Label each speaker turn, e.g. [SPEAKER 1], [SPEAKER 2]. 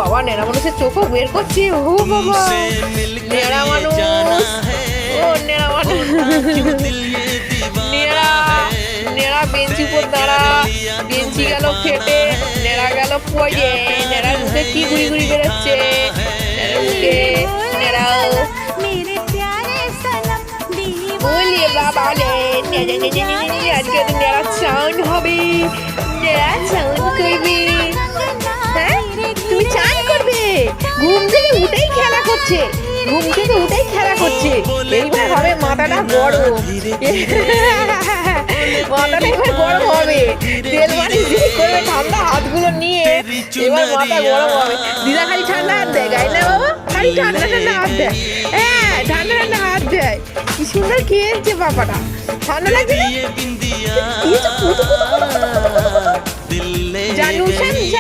[SPEAKER 1] বাবা, নেড়া মানুষের চোখও বের করছে। ও বাবা, নেড়া মানুষ, ও নেড়া মানুষ, নেড়া নেড়া বেঞ্চি উপর দাঁড়া, বেঞ্চি গেল ফেটে, নেড়া গেল পড়ে, নেড়ার মুখে কি গুড়ি গুড়ি বেরোচ্ছে, নেড়ার মুখে নেড়াও বলে বাবা রে, আজকে তো নেড়া চাউন হবে, নেড়া চাউন করবে। হ্যাঁ, তুমি চান করবে? ঘুম থেকে উঠেই খেলা করছে, ঘুম থেকে উঠেই খেলা করছে। এইবার হবে মাথাটা গরম, মাথাটা এবার গরম হবে, তেল মালিশ করবে ঠান্ডা হাতগুলো নিয়ে, এবার মাথা গরম হবে। দিদা খালি ঠান্ডা হাত দেয়, গাই না বাবা, খালি ঠান্ডা ঠান্ডা হাত দেয়। হ্যাঁ, ঠান্ডা ঠান্ডা হাত দেয়। কি সুন্দর খেয়েছে বাবাটা, ঠান্ডা লাগছে না? জানুসান